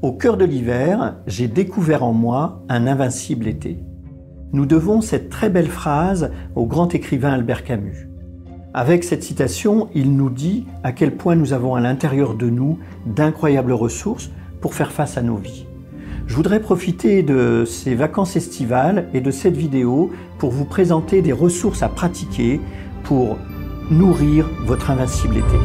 Au cœur de l'hiver, j'ai découvert en moi un invincible été. Nous devons cette très belle phrase au grand écrivain Albert Camus. Avec cette citation, il nous dit à quel point nous avons à l'intérieur de nous d'incroyables ressources pour faire face à nos vies. Je voudrais profiter de ces vacances estivales et de cette vidéo pour vous présenter des ressources à pratiquer pour nourrir votre invincible été.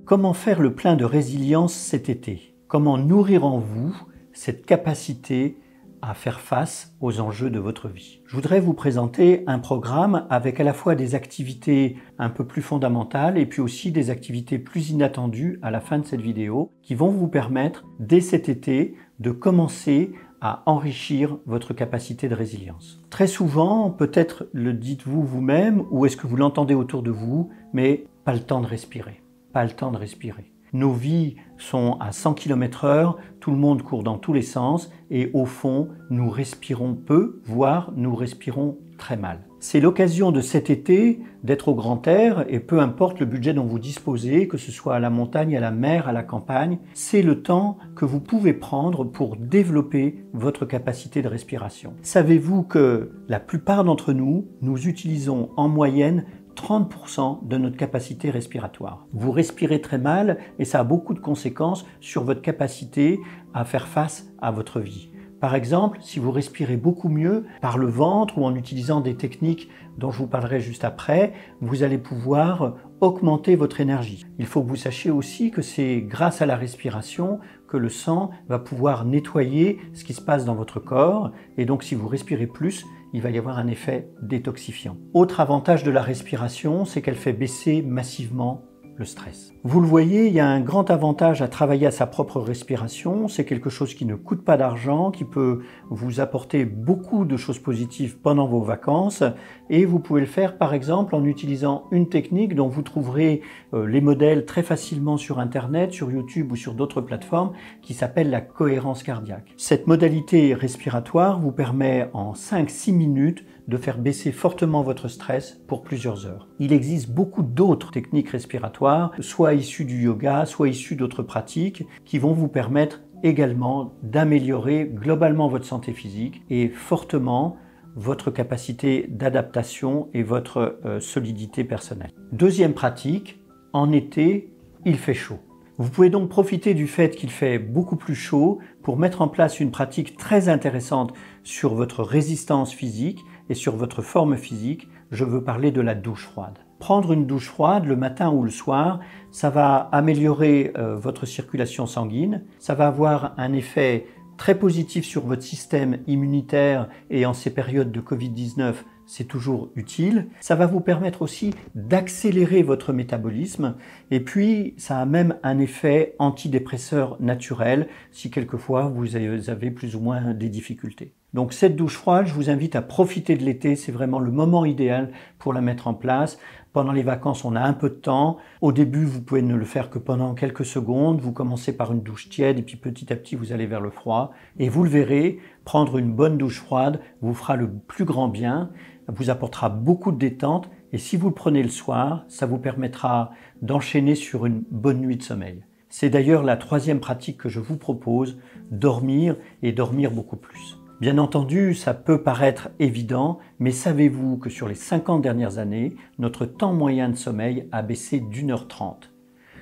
Comment faire le plein de résilience cet été? Comment nourrir en vous cette capacité à faire face aux enjeux de votre vie? Je voudrais vous présenter un programme avec à la fois des activités un peu plus fondamentales et puis aussi des activités plus inattendues à la fin de cette vidéo qui vont vous permettre dès cet été de commencer à enrichir votre capacité de résilience. Très souvent, peut-être le dites-vous vous-même ou est-ce que vous l'entendez autour de vous, mais pas le temps de respirer. Pas le temps de respirer. Nos vies sont à 100 km/h, tout le monde court dans tous les sens et au fond, nous respirons peu, voire nous respirons très mal. C'est l'occasion de cet été d'être au grand air et peu importe le budget dont vous disposez, que ce soit à la montagne, à la mer, à la campagne, c'est le temps que vous pouvez prendre pour développer votre capacité de respiration. Savez-vous que la plupart d'entre nous, nous utilisons en moyenne 30% de notre capacité respiratoire. Vous respirez très mal et ça a beaucoup de conséquences sur votre capacité à faire face à votre vie. Par exemple, si vous respirez beaucoup mieux par le ventre ou en utilisant des techniques dont je vous parlerai juste après, vous allez pouvoir augmenter votre énergie. Il faut que vous sachiez aussi que c'est grâce à la respiration que le sang va pouvoir nettoyer ce qui se passe dans votre corps et donc si vous respirez plus, il va y avoir un effet détoxifiant. Autre avantage de la respiration, c'est qu'elle fait baisser massivement le stress. Vous le voyez, il y a un grand avantage à travailler à sa propre respiration. C'est quelque chose qui ne coûte pas d'argent, qui peut vous apporter beaucoup de choses positives pendant vos vacances. Et vous pouvez le faire par exemple en utilisant une technique dont vous trouverez les modèles très facilement sur Internet, sur YouTube ou sur d'autres plateformes qui s'appelle la cohérence cardiaque. Cette modalité respiratoire vous permet en 5-6 minutes de faire baisser fortement votre stress pour plusieurs heures. Il existe beaucoup d'autres techniques respiratoires, soit issues du yoga, soit issues d'autres pratiques, qui vont vous permettre également d'améliorer globalement votre santé physique et fortement votre capacité d'adaptation et votre solidité personnelle. Deuxième pratique, en été, il fait chaud. Vous pouvez donc profiter du fait qu'il fait beaucoup plus chaud pour mettre en place une pratique très intéressante sur votre résistance physique et sur votre forme physique. Je veux parler de la douche froide. Prendre une douche froide le matin ou le soir, ça va améliorer votre circulation sanguine, ça va avoir un effet très positif sur votre système immunitaire et en ces périodes de Covid-19, c'est toujours utile. Ça va vous permettre aussi d'accélérer votre métabolisme et puis ça a même un effet antidépresseur naturel si quelquefois vous avez plus ou moins des difficultés. Donc cette douche froide, je vous invite à profiter de l'été, c'est vraiment le moment idéal pour la mettre en place. Pendant les vacances, on a un peu de temps. Au début, vous pouvez ne le faire que pendant quelques secondes. Vous commencez par une douche tiède et puis petit à petit, vous allez vers le froid. Et vous le verrez, prendre une bonne douche froide vous fera le plus grand bien, vous apportera beaucoup de détente. Et si vous le prenez le soir, ça vous permettra d'enchaîner sur une bonne nuit de sommeil. C'est d'ailleurs la troisième pratique que je vous propose, dormir et dormir beaucoup plus. Bien entendu, ça peut paraître évident, mais savez-vous que sur les 50 dernières années, notre temps moyen de sommeil a baissé d'1h30.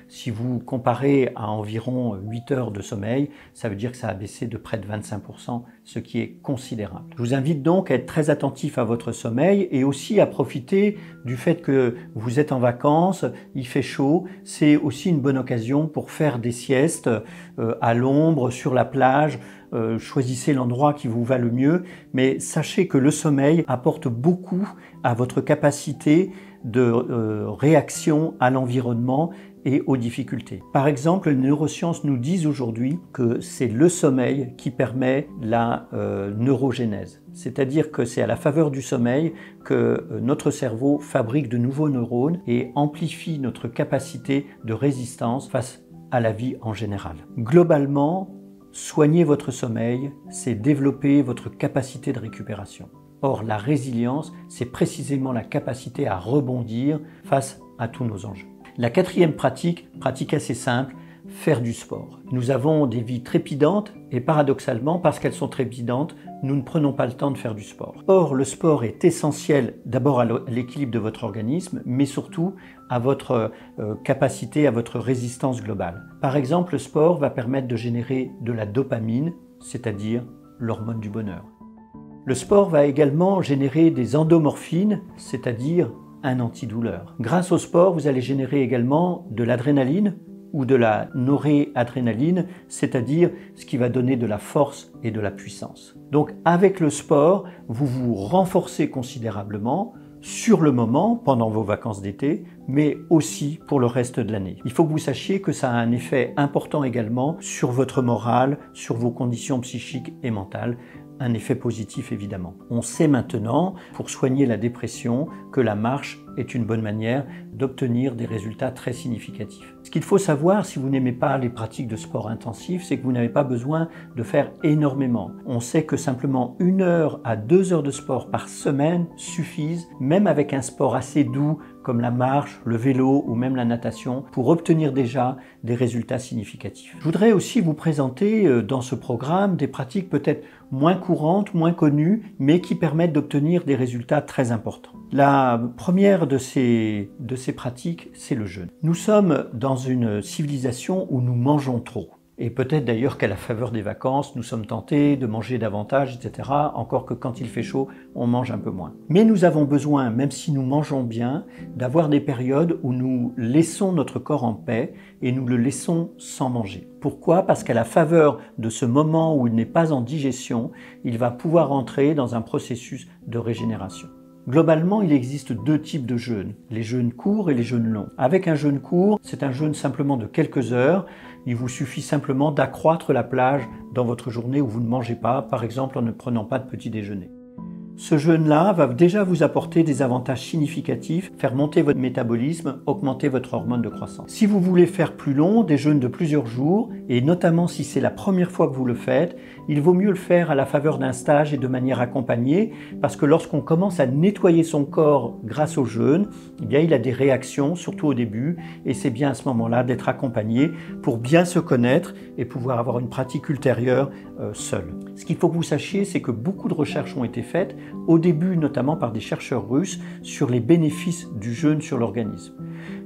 Si vous comparez à environ 8 heures de sommeil, ça veut dire que ça a baissé de près de 25%, ce qui est considérable. Je vous invite donc à être très attentif à votre sommeil et aussi à profiter du fait que vous êtes en vacances, il fait chaud. C'est aussi une bonne occasion pour faire des siestes à l'ombre, sur la plage. Choisissez l'endroit qui vous va le mieux, mais sachez que le sommeil apporte beaucoup à votre capacité de réaction à l'environnement et aux difficultés. Par exemple, les neurosciences nous disent aujourd'hui que c'est le sommeil qui permet la neurogénèse. C'est-à-dire que c'est à la faveur du sommeil que notre cerveau fabrique de nouveaux neurones et amplifie notre capacité de résistance face à la vie en général. Globalement, Soigner votre sommeil, c'est développer votre capacité de récupération. Or, la résilience, c'est précisément la capacité à rebondir face à tous nos enjeux. La quatrième pratique assez simple, faire du sport. Nous avons des vies trépidantes et paradoxalement, parce qu'elles sont trépidantes, nous ne prenons pas le temps de faire du sport. Or, le sport est essentiel d'abord à l'équilibre de votre organisme, mais surtout à votre capacité, à votre résistance globale. Par exemple, le sport va permettre de générer de la dopamine, c'est-à-dire l'hormone du bonheur. Le sport va également générer des endomorphines, c'est-à-dire un antidouleur. Grâce au sport, vous allez générer également de l'adrénaline ou de la noradrénaline, c'est-à-dire ce qui va donner de la force et de la puissance. Donc avec le sport, vous vous renforcez considérablement sur le moment, pendant vos vacances d'été, mais aussi pour le reste de l'année. Il faut que vous sachiez que ça a un effet important également sur votre morale, sur vos conditions psychiques et mentales, un effet positif évidemment. On sait maintenant, pour soigner la dépression, que la marche est une bonne manière d'obtenir des résultats très significatifs. Ce qu'il faut savoir, si vous n'aimez pas les pratiques de sport intensif, c'est que vous n'avez pas besoin de faire énormément. On sait que simplement 1 heure à 2 heures de sport par semaine suffisent, même avec un sport assez doux comme la marche, le vélo ou même la natation, pour obtenir déjà des résultats significatifs. Je voudrais aussi vous présenter dans ce programme des pratiques peut-être moins courantes, moins connues, mais qui permettent d'obtenir des résultats très importants. La première de ces pratiques, c'est le jeûne. Nous sommes dans une civilisation où nous mangeons trop. Et peut-être d'ailleurs qu'à la faveur des vacances, nous sommes tentés de manger davantage, etc. Encore que quand il fait chaud, on mange un peu moins. Mais nous avons besoin, même si nous mangeons bien, d'avoir des périodes où nous laissons notre corps en paix et nous le laissons sans manger. Pourquoi? Parce qu'à la faveur de ce moment où il n'est pas en digestion, il va pouvoir entrer dans un processus de régénération. Globalement, il existe 2 types de jeûnes, les jeûnes courts et les jeûnes longs. Avec un jeûne court, c'est un jeûne simplement de quelques heures. Il vous suffit simplement d'accroître la plage dans votre journée où vous ne mangez pas, par exemple en ne prenant pas de petit déjeuner. Ce jeûne-là va déjà vous apporter des avantages significatifs, faire monter votre métabolisme, augmenter votre hormone de croissance. Si vous voulez faire plus long, des jeûnes de plusieurs jours, et notamment si c'est la première fois que vous le faites, il vaut mieux le faire à la faveur d'un stage et de manière accompagnée, parce que lorsqu'on commence à nettoyer son corps grâce au jeûne, eh bien, il a des réactions, surtout au début, et c'est bien à ce moment-là d'être accompagné pour bien se connaître et pouvoir avoir une pratique ultérieure seul. Ce qu'il faut que vous sachiez, c'est que beaucoup de recherches ont été faites, au début notamment par des chercheurs russes, sur les bénéfices du jeûne sur l'organisme.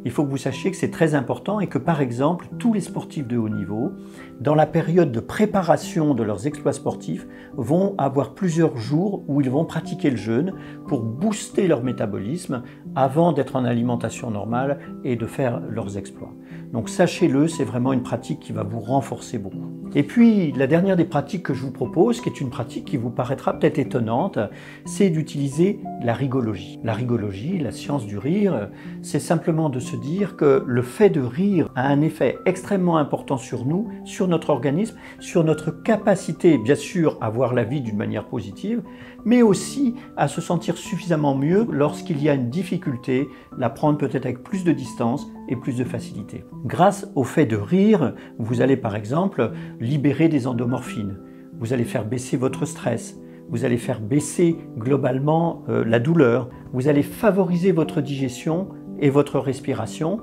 Il faut que vous sachiez que c'est très important et que par exemple, tous les sportifs de haut niveau, dans la période de préparation de leurs exploits sportifs, vont avoir plusieurs jours où ils vont pratiquer le jeûne pour booster leur métabolisme avant d'être en alimentation normale et de faire leurs exploits. Donc sachez-le, c'est vraiment une pratique qui va vous renforcer beaucoup. Et puis la dernière des pratiques que je vous propose, qui est une pratique qui vous paraîtra peut-être étonnante, c'est d'utiliser la rigologie. La rigologie, la science du rire, c'est simplement de se dire que le fait de rire a un effet extrêmement important sur nous, sur notre organisme, sur notre capacité, bien sûr, à voir la vie d'une manière positive, mais aussi à se sentir suffisamment mieux lorsqu'il y a une difficulté, la prendre peut-être avec plus de distance et plus de facilité. Grâce au fait de rire, vous allez par exemple libérer des endomorphines, vous allez faire baisser votre stress, vous allez faire baisser globalement la douleur, vous allez favoriser votre digestion et votre respiration,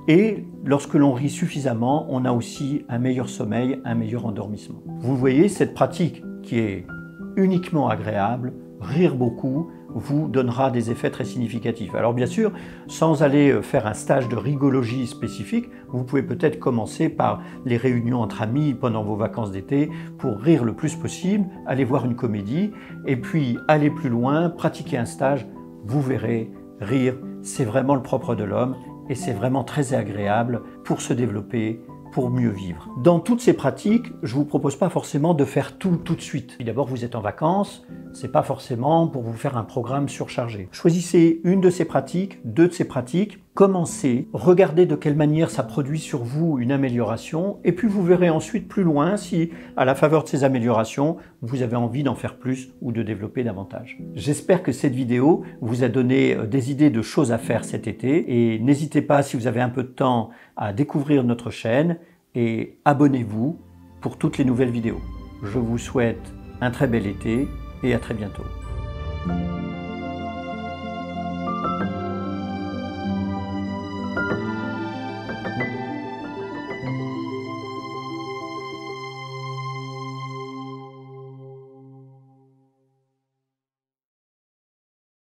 et lorsque l'on rit suffisamment, on a aussi un meilleur sommeil, un meilleur endormissement. Vous voyez, cette pratique qui est uniquement agréable, rire beaucoup, vous donnera des effets très significatifs. Alors bien sûr, sans aller faire un stage de rigologie spécifique, vous pouvez peut-être commencer par les réunions entre amis pendant vos vacances d'été pour rire le plus possible, aller voir une comédie et puis aller plus loin, pratiquer un stage. Vous verrez, rire, c'est vraiment le propre de l'homme et c'est vraiment très agréable pour se développer, pour mieux vivre. Dans toutes ces pratiques, je ne vous propose pas forcément de faire tout de suite. D'abord, vous êtes en vacances, c'est pas forcément pour vous faire un programme surchargé. Choisissez une de ces pratiques, 2 de ces pratiques, commencez, regardez de quelle manière ça produit sur vous une amélioration, et puis vous verrez ensuite plus loin si, à la faveur de ces améliorations, vous avez envie d'en faire plus ou de développer davantage. J'espère que cette vidéo vous a donné des idées de choses à faire cet été, et n'hésitez pas, si vous avez un peu de temps, à découvrir notre chaîne, et abonnez-vous pour toutes les nouvelles vidéos. Je vous souhaite un très bel été et à très bientôt.